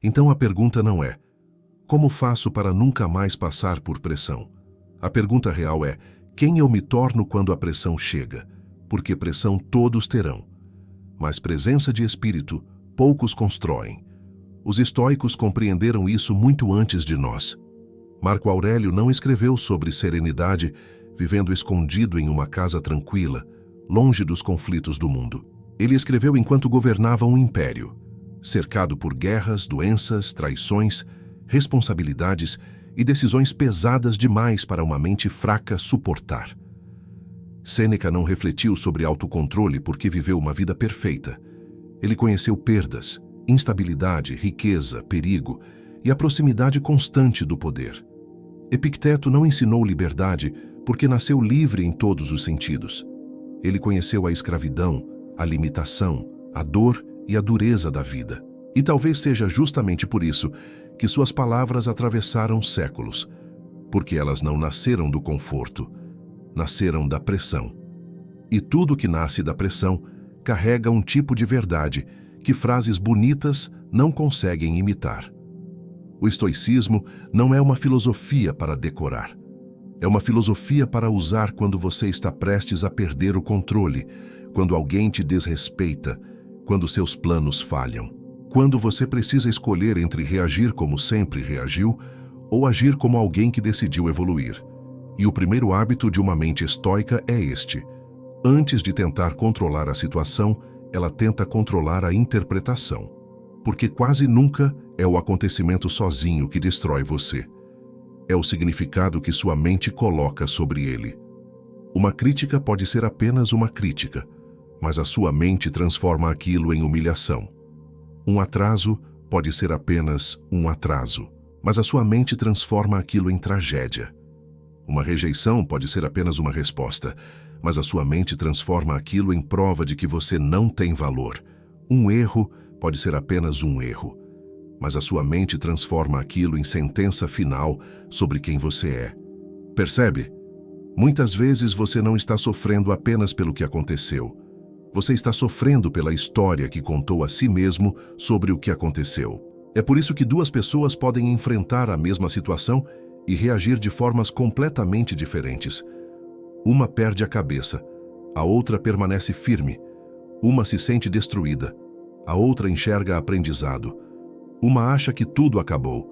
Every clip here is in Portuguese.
Então a pergunta não é: como faço para nunca mais passar por pressão? A pergunta real é: quem eu me torno quando a pressão chega? Porque pressão todos terão. Mas presença de espírito, poucos constroem. Os estoicos compreenderam isso muito antes de nós. Marco Aurélio não escreveu sobre serenidade, vivendo escondido em uma casa tranquila, longe dos conflitos do mundo. Ele escreveu enquanto governava um império, cercado por guerras, doenças, traições, responsabilidades e decisões pesadas demais para uma mente fraca suportar. Sêneca não refletiu sobre autocontrole porque viveu uma vida perfeita. Ele conheceu perdas, instabilidade, riqueza, perigo e a proximidade constante do poder. Epicteto não ensinou liberdade porque nasceu livre em todos os sentidos. Ele conheceu a escravidão, a limitação, a dor e a dureza da vida. E talvez seja justamente por isso que suas palavras atravessaram séculos, porque elas não nasceram do conforto, nasceram da pressão. E tudo que nasce da pressão carrega um tipo de verdade que frases bonitas não conseguem imitar. O estoicismo não é uma filosofia para decorar. É uma filosofia para usar quando você está prestes a perder o controle, quando alguém te desrespeita, quando seus planos falham. Quando você precisa escolher entre reagir como sempre reagiu ou agir como alguém que decidiu evoluir. E o primeiro hábito de uma mente estoica é este: antes de tentar controlar a situação, ela tenta controlar a interpretação. Porque quase nunca é o acontecimento sozinho que destrói você. É o significado que sua mente coloca sobre ele. Uma crítica pode ser apenas uma crítica, mas a sua mente transforma aquilo em humilhação. Um atraso pode ser apenas um atraso, mas a sua mente transforma aquilo em tragédia. Uma rejeição pode ser apenas uma resposta, mas a sua mente transforma aquilo em prova de que você não tem valor. Um erro pode ser apenas um erro, mas a sua mente transforma aquilo em sentença final sobre quem você é. Percebe? Muitas vezes você não está sofrendo apenas pelo que aconteceu. Você está sofrendo pela história que contou a si mesmo sobre o que aconteceu. É por isso que duas pessoas podem enfrentar a mesma situação e reagir de formas completamente diferentes. Uma perde a cabeça, a outra permanece firme. Uma se sente destruída, a outra enxerga aprendizado. Uma acha que tudo acabou,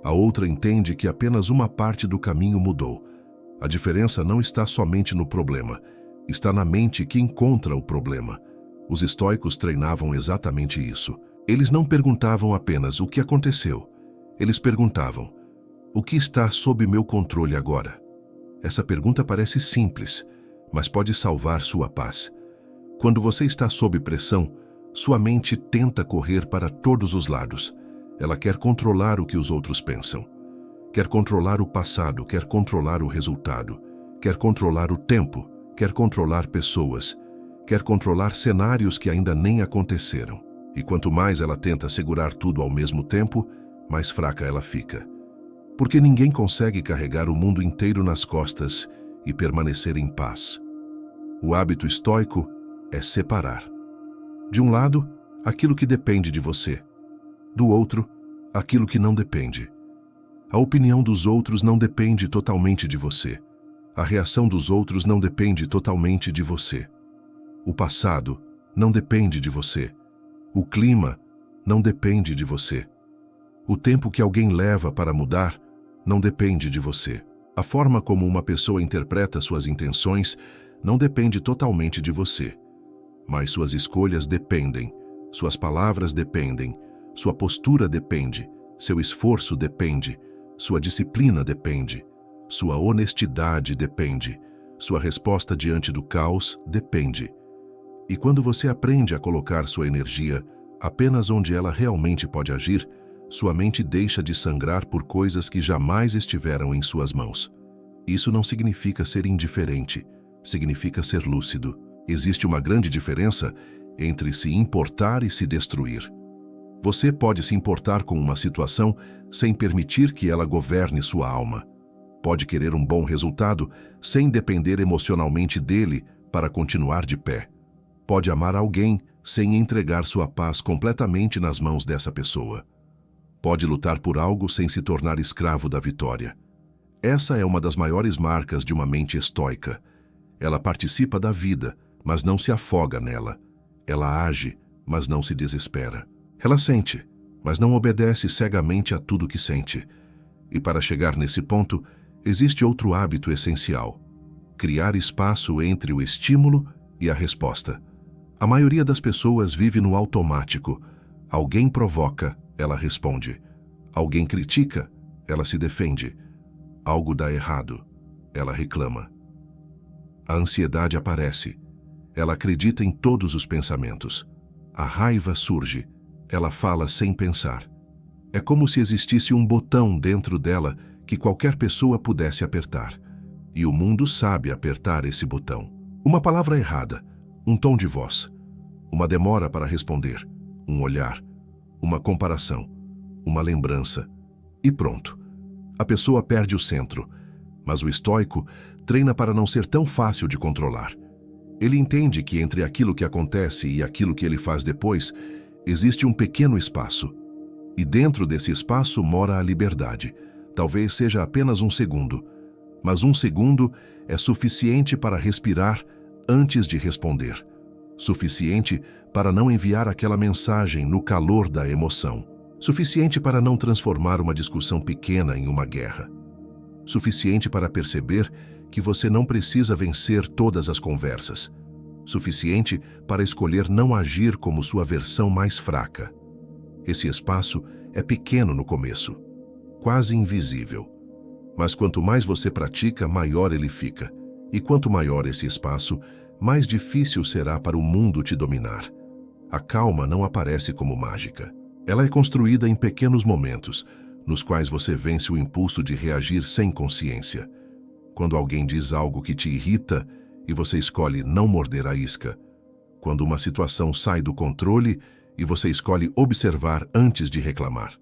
a outra entende que apenas uma parte do caminho mudou. A diferença não está somente no problema, está na mente que encontra o problema. Os estoicos treinavam exatamente isso. Eles não perguntavam apenas o que aconteceu. Eles perguntavam: o que está sob meu controle agora? Essa pergunta parece simples, mas pode salvar sua paz. Quando você está sob pressão, sua mente tenta correr para todos os lados. Ela quer controlar o que os outros pensam. Quer controlar o passado, quer controlar o resultado. Quer controlar o tempo, quer controlar pessoas. Quer controlar cenários que ainda nem aconteceram. E quanto mais ela tenta segurar tudo ao mesmo tempo, mais fraca ela fica. Porque ninguém consegue carregar o mundo inteiro nas costas e permanecer em paz. O hábito estoico é separar. De um lado, aquilo que depende de você. Do outro, aquilo que não depende. A opinião dos outros não depende totalmente de você. A reação dos outros não depende totalmente de você. O passado não depende de você. O clima não depende de você. O tempo que alguém leva para mudar não depende de você. A forma como uma pessoa interpreta suas intenções não depende totalmente de você. Mas suas escolhas dependem, suas palavras dependem, sua postura depende, seu esforço depende, sua disciplina depende, sua honestidade depende, sua resposta diante do caos depende. E quando você aprende a colocar sua energia apenas onde ela realmente pode agir, sua mente deixa de sangrar por coisas que jamais estiveram em suas mãos. Isso não significa ser indiferente, significa ser lúcido. Existe uma grande diferença entre se importar e se destruir. Você pode se importar com uma situação sem permitir que ela governe sua alma. Pode querer um bom resultado sem depender emocionalmente dele para continuar de pé. Pode amar alguém sem entregar sua paz completamente nas mãos dessa pessoa. Pode lutar por algo sem se tornar escravo da vitória. Essa é uma das maiores marcas de uma mente estoica. Ela participa da vida, mas não se afoga nela. Ela age, mas não se desespera. Ela sente, mas não obedece cegamente a tudo que sente. E para chegar nesse ponto, existe outro hábito essencial: criar espaço entre o estímulo e a resposta. A maioria das pessoas vive no automático. Alguém provoca, ela responde. Alguém critica, ela se defende. Algo dá errado, ela reclama. A ansiedade aparece. Ela acredita em todos os pensamentos. A raiva surge. Ela fala sem pensar. É como se existisse um botão dentro dela que qualquer pessoa pudesse apertar. E o mundo sabe apertar esse botão. Uma palavra errada, um tom de voz, uma demora para responder, um olhar, uma comparação, uma lembrança. E pronto. A pessoa perde o centro. Mas o estoico treina para não ser tão fácil de controlar. Ele entende que entre aquilo que acontece e aquilo que ele faz depois, existe um pequeno espaço. E dentro desse espaço mora a liberdade. Talvez seja apenas um segundo. Mas um segundo é suficiente para respirar antes de responder. Suficiente para não enviar aquela mensagem no calor da emoção. Suficiente para não transformar uma discussão pequena em uma guerra. Suficiente para perceber que você não precisa vencer todas as conversas. Suficiente para escolher não agir como sua versão mais fraca. Esse espaço é pequeno no começo, quase invisível. Mas quanto mais você pratica, maior ele fica. E quanto maior esse espaço, mais difícil será para o mundo te dominar. A calma não aparece como mágica. Ela é construída em pequenos momentos, nos quais você vence o impulso de reagir sem consciência. Quando alguém diz algo que te irrita e você escolhe não morder a isca. Quando uma situação sai do controle e você escolhe observar antes de reclamar.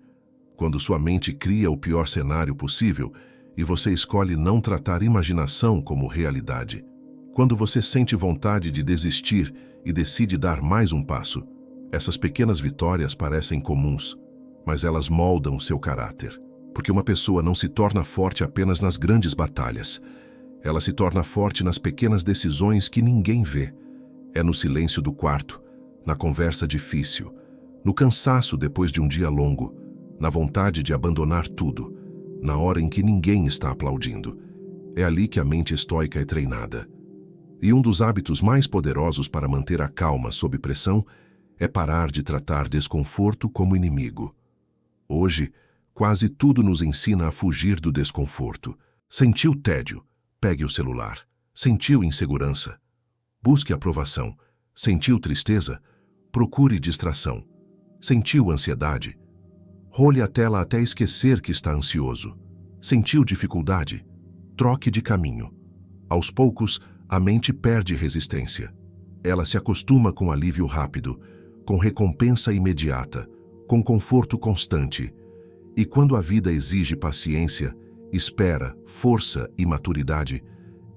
Quando sua mente cria o pior cenário possível e você escolhe não tratar imaginação como realidade. Quando você sente vontade de desistir e decide dar mais um passo. Essas pequenas vitórias parecem comuns, mas elas moldam o seu caráter. Porque uma pessoa não se torna forte apenas nas grandes batalhas. Ela se torna forte nas pequenas decisões que ninguém vê. É no silêncio do quarto, na conversa difícil, no cansaço depois de um dia longo, na vontade de abandonar tudo, na hora em que ninguém está aplaudindo. É ali que a mente estoica é treinada. E um dos hábitos mais poderosos para manter a calma sob pressão é parar de tratar desconforto como inimigo. Hoje, quase tudo nos ensina a fugir do desconforto. Sentiu tédio? Pegue o celular. Sentiu insegurança? Busque aprovação. Sentiu tristeza? Procure distração. Sentiu ansiedade? Role a tela até esquecer que está ansioso. Sentiu dificuldade? Troque de caminho. Aos poucos, a mente perde resistência. Ela se acostuma com alívio rápido, com recompensa imediata, com conforto constante. E quando a vida exige paciência, espera, força e maturidade,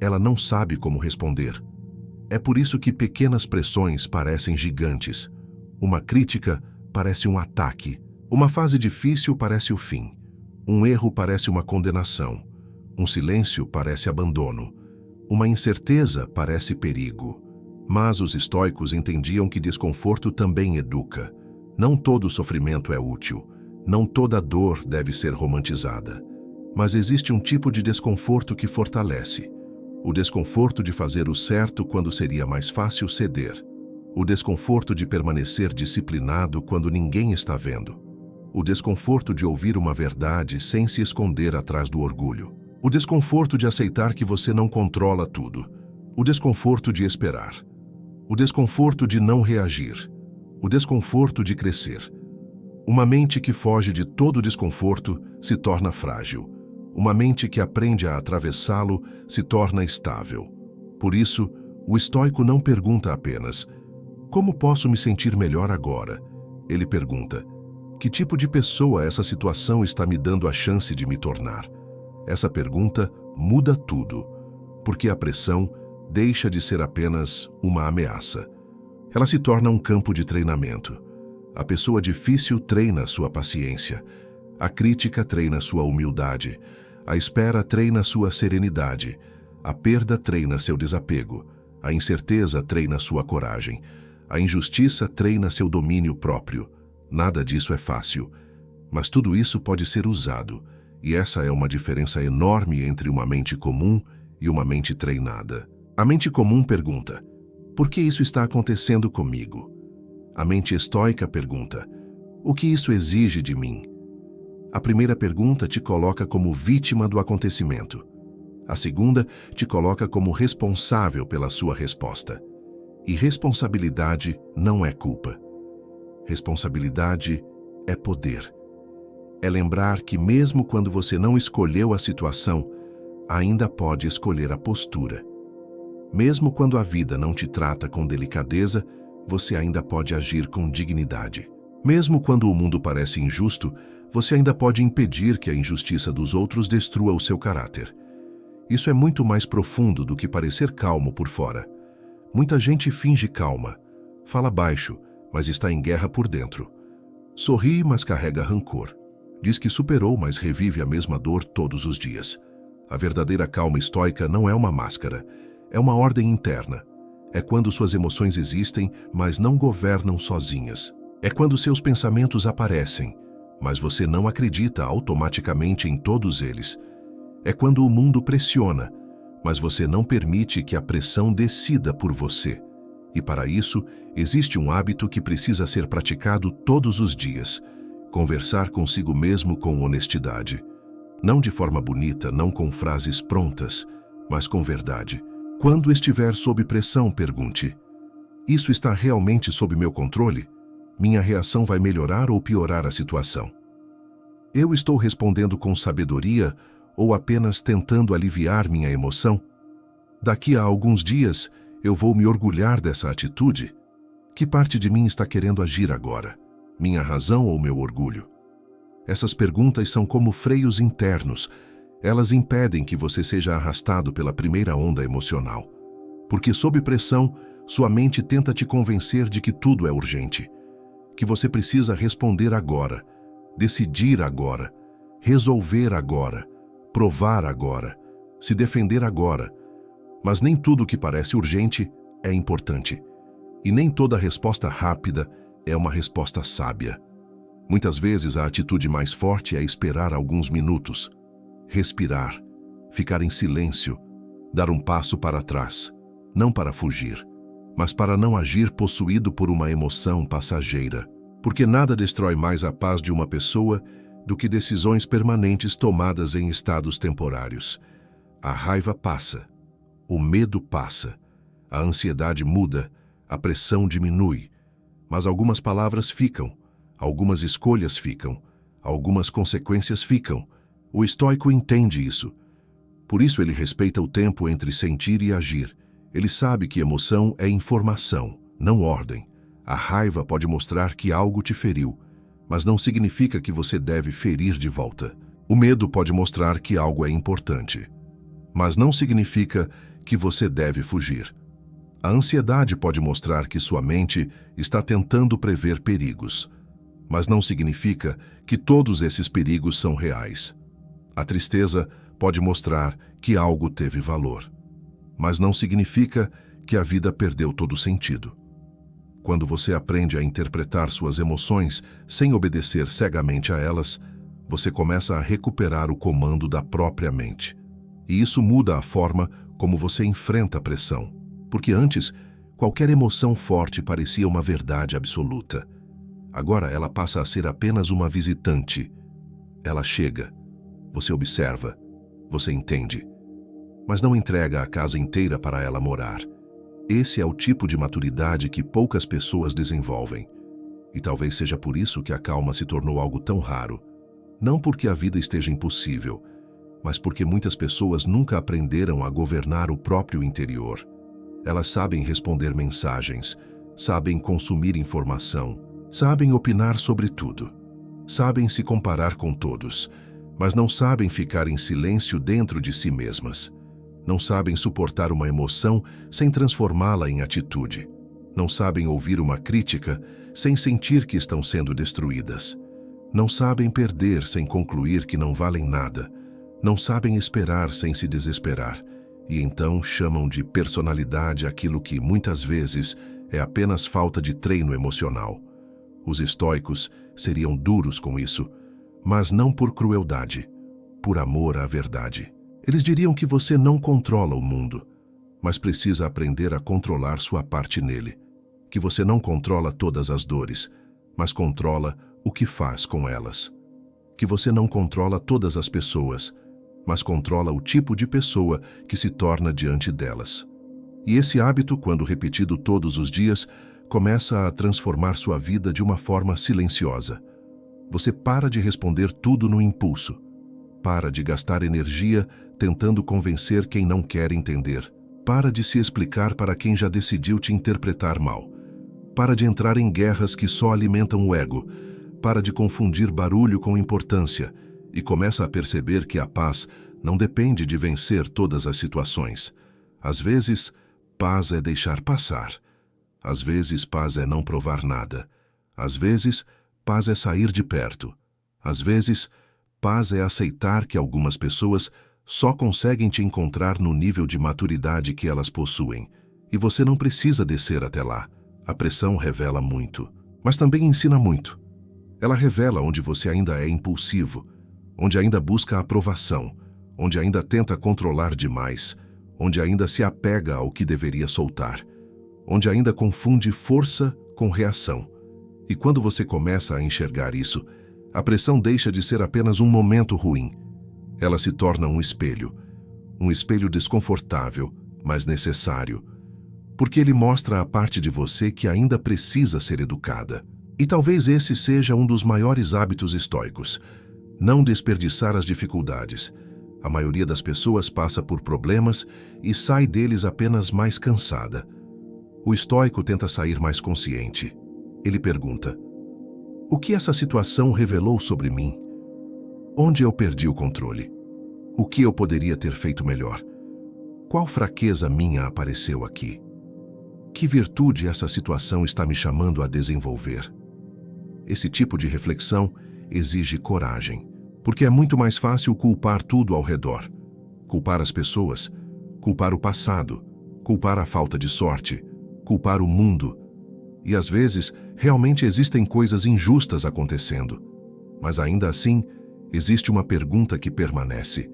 ela não sabe como responder. É por isso que pequenas pressões parecem gigantes. Uma crítica parece um ataque. Uma fase difícil parece o fim. Um erro parece uma condenação. Um silêncio parece abandono. Uma incerteza parece perigo. Mas os estoicos entendiam que desconforto também educa. Não todo sofrimento é útil. Não toda dor deve ser romantizada. Mas existe um tipo de desconforto que fortalece. O desconforto de fazer o certo quando seria mais fácil ceder. O desconforto de permanecer disciplinado quando ninguém está vendo. O desconforto de ouvir uma verdade sem se esconder atrás do orgulho. O desconforto de aceitar que você não controla tudo. O desconforto de esperar. O desconforto de não reagir. O desconforto de crescer. Uma mente que foge de todo desconforto se torna frágil. Uma mente que aprende a atravessá-lo se torna estável. Por isso, o estoico não pergunta apenas: como posso me sentir melhor agora? Ele pergunta: que tipo de pessoa essa situação está me dando a chance de me tornar? Essa pergunta muda tudo, porque a pressão deixa de ser apenas uma ameaça. Ela se torna um campo de treinamento. A pessoa difícil treina sua paciência. A crítica treina sua humildade. A espera treina sua serenidade. A perda treina seu desapego. A incerteza treina sua coragem. A injustiça treina seu domínio próprio. Nada disso é fácil, mas tudo isso pode ser usado, e essa é uma diferença enorme entre uma mente comum e uma mente treinada. A mente comum pergunta: por que isso está acontecendo comigo? A mente estoica pergunta: o que isso exige de mim? A primeira pergunta te coloca como vítima do acontecimento. A segunda te coloca como responsável pela sua resposta. E responsabilidade não é culpa. Responsabilidade é poder. É lembrar que mesmo quando você não escolheu a situação, ainda pode escolher a postura. Mesmo quando a vida não te trata com delicadeza, você ainda pode agir com dignidade. Mesmo quando o mundo parece injusto, você ainda pode impedir que a injustiça dos outros destrua o seu caráter. Isso é muito mais profundo do que parecer calmo por fora. Muita gente finge calma, fala baixo, mas está em guerra por dentro. Sorri, mas carrega rancor. Diz que superou, mas revive a mesma dor todos os dias. A verdadeira calma estoica não é uma máscara, é uma ordem interna. É quando suas emoções existem, mas não governam sozinhas. É quando seus pensamentos aparecem, mas você não acredita automaticamente em todos eles. É quando o mundo pressiona, mas você não permite que a pressão decida por você. E para isso, existe um hábito que precisa ser praticado todos os dias: conversar consigo mesmo com honestidade. Não de forma bonita, não com frases prontas, mas com verdade. Quando estiver sob pressão, pergunte: isso está realmente sob meu controle? Minha reação vai melhorar ou piorar a situação? Eu estou respondendo com sabedoria ou apenas tentando aliviar minha emoção? Daqui a alguns dias, eu vou me orgulhar dessa atitude? Que parte de mim está querendo agir agora? Minha razão ou meu orgulho? Essas perguntas são como freios internos. Elas impedem que você seja arrastado pela primeira onda emocional. Porque sob pressão, sua mente tenta te convencer de que tudo é urgente. Que você precisa responder agora, decidir agora, resolver agora, provar agora, se defender agora. Mas nem tudo que parece urgente é importante. E nem toda resposta rápida é uma resposta sábia. Muitas vezes a atitude mais forte é esperar alguns minutos, respirar, ficar em silêncio, dar um passo para trás, não para fugir, mas para não agir possuído por uma emoção passageira. Porque nada destrói mais a paz de uma pessoa do que decisões permanentes tomadas em estados temporários. A raiva passa, o medo passa, a ansiedade muda, a pressão diminui, mas algumas palavras ficam, algumas escolhas ficam, algumas consequências ficam. O estoico entende isso. Por isso ele respeita o tempo entre sentir e agir. Ele sabe que emoção é informação, não ordem. A raiva pode mostrar que algo te feriu, mas não significa que você deve ferir de volta. O medo pode mostrar que algo é importante, mas não significa que você deve fugir. A ansiedade pode mostrar que sua mente está tentando prever perigos, mas não significa que todos esses perigos são reais. A tristeza pode mostrar que algo teve valor, mas não significa que a vida perdeu todo sentido. Quando você aprende a interpretar suas emoções sem obedecer cegamente a elas, você começa a recuperar o comando da própria mente. E isso muda a forma como você enfrenta a pressão. Porque antes, qualquer emoção forte parecia uma verdade absoluta. Agora ela passa a ser apenas uma visitante. Ela chega, você observa, você entende, mas não entrega a casa inteira para ela morar. Esse é o tipo de maturidade que poucas pessoas desenvolvem. E talvez seja por isso que a calma se tornou algo tão raro. Não porque a vida esteja impossível, mas porque muitas pessoas nunca aprenderam a governar o próprio interior. Elas sabem responder mensagens, sabem consumir informação, sabem opinar sobre tudo, sabem se comparar com todos, mas não sabem ficar em silêncio dentro de si mesmas. Não sabem suportar uma emoção sem transformá-la em atitude. Não sabem ouvir uma crítica sem sentir que estão sendo destruídas. Não sabem perder sem concluir que não valem nada. Não sabem esperar sem se desesperar. E então chamam de personalidade aquilo que, muitas vezes, é apenas falta de treino emocional. Os estoicos seriam duros com isso, mas não por crueldade, por amor à verdade. Eles diriam que você não controla o mundo, mas precisa aprender a controlar sua parte nele. Que você não controla todas as dores, mas controla o que faz com elas. Que você não controla todas as pessoas, mas controla o tipo de pessoa que se torna diante delas. E esse hábito, quando repetido todos os dias, começa a transformar sua vida de uma forma silenciosa. Você para de responder tudo no impulso. Para de gastar energia tentando convencer quem não quer entender. Para de se explicar para quem já decidiu te interpretar mal. Para de entrar em guerras que só alimentam o ego. Para de confundir barulho com importância e começa a perceber que a paz não depende de vencer todas as situações. Às vezes, paz é deixar passar. Às vezes, paz é não provar nada. Às vezes, paz é sair de perto. Às vezes, paz é aceitar que algumas pessoas só conseguem te encontrar no nível de maturidade que elas possuem. E você não precisa descer até lá. A pressão revela muito, mas também ensina muito. Ela revela onde você ainda é impulsivo, onde ainda busca aprovação, onde ainda tenta controlar demais, onde ainda se apega ao que deveria soltar, onde ainda confunde força com reação. E quando você começa a enxergar isso, a pressão deixa de ser apenas um momento ruim. Ela se torna um espelho desconfortável, mas necessário, porque ele mostra a parte de você que ainda precisa ser educada. E talvez esse seja um dos maiores hábitos estoicos: não desperdiçar as dificuldades. A maioria das pessoas passa por problemas e sai deles apenas mais cansada. O estoico tenta sair mais consciente. Ele pergunta: o que essa situação revelou sobre mim? Onde eu perdi o controle? O que eu poderia ter feito melhor? Qual fraqueza minha apareceu aqui? Que virtude essa situação está me chamando a desenvolver? Esse tipo de reflexão exige coragem, porque é muito mais fácil culpar tudo ao redor. Culpar as pessoas, culpar o passado, culpar a falta de sorte, culpar o mundo. E às vezes, realmente existem coisas injustas acontecendo. Mas ainda assim, existe uma pergunta que permanece.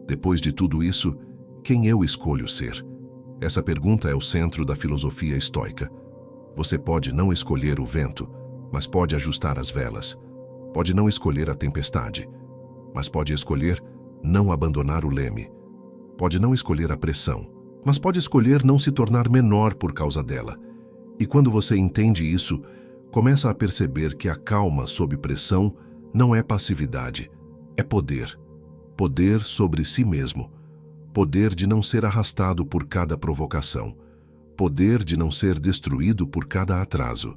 Depois de tudo isso, quem eu escolho ser? Essa pergunta é o centro da filosofia estoica. Você pode não escolher o vento, mas pode ajustar as velas. Pode não escolher a tempestade, mas pode escolher não abandonar o leme. Pode não escolher a pressão, mas pode escolher não se tornar menor por causa dela. E quando você entende isso, começa a perceber que a calma sob pressão não é passividade, é poder. Poder sobre si mesmo. Poder de não ser arrastado por cada provocação. Poder de não ser destruído por cada atraso.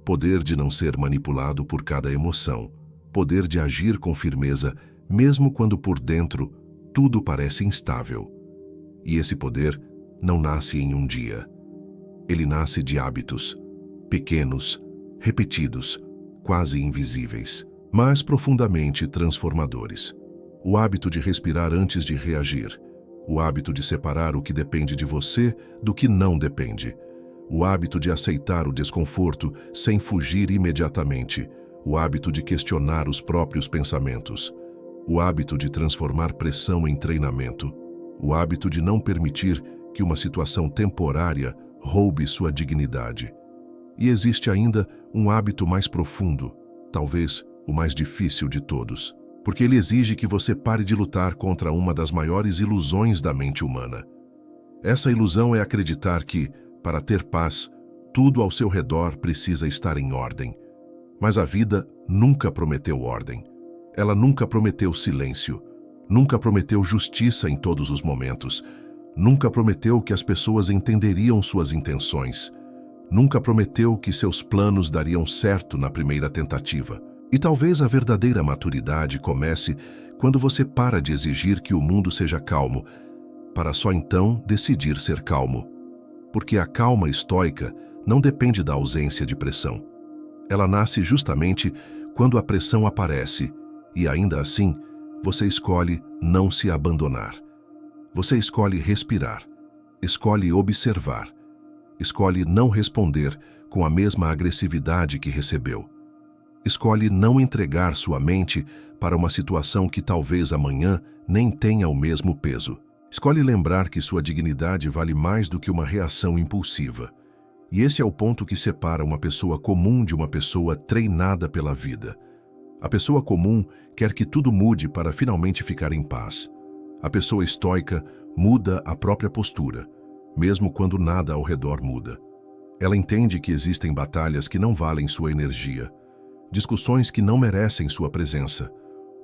Poder de não ser manipulado por cada emoção. Poder de agir com firmeza, mesmo quando por dentro tudo parece instável. E esse poder não nasce em um dia. Ele nasce de hábitos, pequenos, repetidos, quase invisíveis, mas profundamente transformadores. O hábito de respirar antes de reagir. O hábito de separar o que depende de você do que não depende. O hábito de aceitar o desconforto sem fugir imediatamente. O hábito de questionar os próprios pensamentos. O hábito de transformar pressão em treinamento. O hábito de não permitir que uma situação temporária roube sua dignidade. E existe ainda um hábito mais profundo, talvez o mais difícil de todos, porque ele exige que você pare de lutar contra uma das maiores ilusões da mente humana. Essa ilusão é acreditar que, para ter paz, tudo ao seu redor precisa estar em ordem. Mas a vida nunca prometeu ordem. Ela nunca prometeu silêncio. Nunca prometeu justiça em todos os momentos. Nunca prometeu que as pessoas entenderiam suas intenções. Nunca prometeu que seus planos dariam certo na primeira tentativa. E talvez a verdadeira maturidade comece quando você para de exigir que o mundo seja calmo, para só então decidir ser calmo. Porque a calma estoica não depende da ausência de pressão. Ela nasce justamente quando a pressão aparece, e ainda assim, você escolhe não se abandonar. Você escolhe respirar, escolhe observar, escolhe não responder com a mesma agressividade que recebeu. Escolhe não entregar sua mente para uma situação que talvez amanhã nem tenha o mesmo peso. Escolhe lembrar que sua dignidade vale mais do que uma reação impulsiva. E esse é o ponto que separa uma pessoa comum de uma pessoa treinada pela vida. A pessoa comum quer que tudo mude para finalmente ficar em paz. A pessoa estoica muda a própria postura, mesmo quando nada ao redor muda. Ela entende que existem batalhas que não valem sua energia, discussões que não merecem sua presença,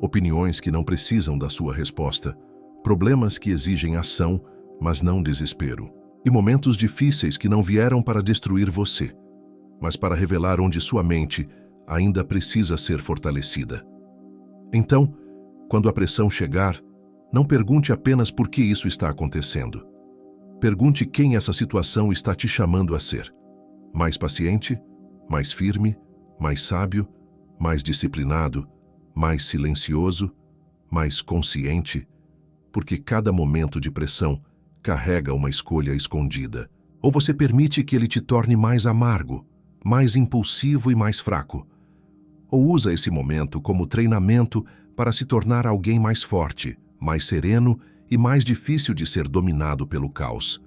opiniões que não precisam da sua resposta, problemas que exigem ação, mas não desespero, e momentos difíceis que não vieram para destruir você, mas para revelar onde sua mente ainda precisa ser fortalecida. Então, quando a pressão chegar, não pergunte apenas por que isso está acontecendo. Pergunte quem essa situação está te chamando a ser. Mais paciente, mais firme, mais sábio, mais disciplinado, mais silencioso, mais consciente, porque cada momento de pressão carrega uma escolha escondida. Ou você permite que ele te torne mais amargo, mais impulsivo e mais fraco. Ou usa esse momento como treinamento para se tornar alguém mais forte, mais sereno e mais difícil de ser dominado pelo caos.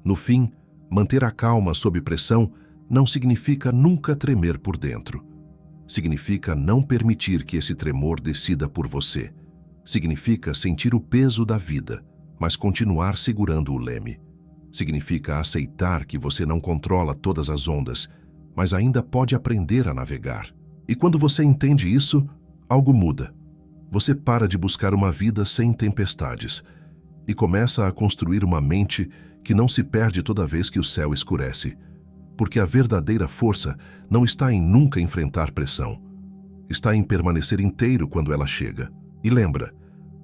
No fim, manter a calma sob pressão não significa nunca tremer por dentro. Significa não permitir que esse tremor decida por você. Significa sentir o peso da vida, mas continuar segurando o leme. Significa aceitar que você não controla todas as ondas, mas ainda pode aprender a navegar. E quando você entende isso, algo muda. Você para de buscar uma vida sem tempestades e começa a construir uma mente que não se perde toda vez que o céu escurece. Porque a verdadeira força não está em nunca enfrentar pressão. Está em permanecer inteiro quando ela chega. E lembra,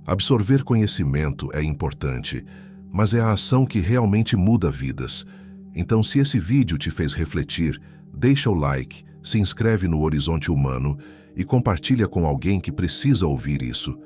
absorver conhecimento é importante, mas é a ação que realmente muda vidas. Então, se esse vídeo te fez refletir, deixa o like, se inscreve no Horizonte Humano e compartilha com alguém que precisa ouvir isso.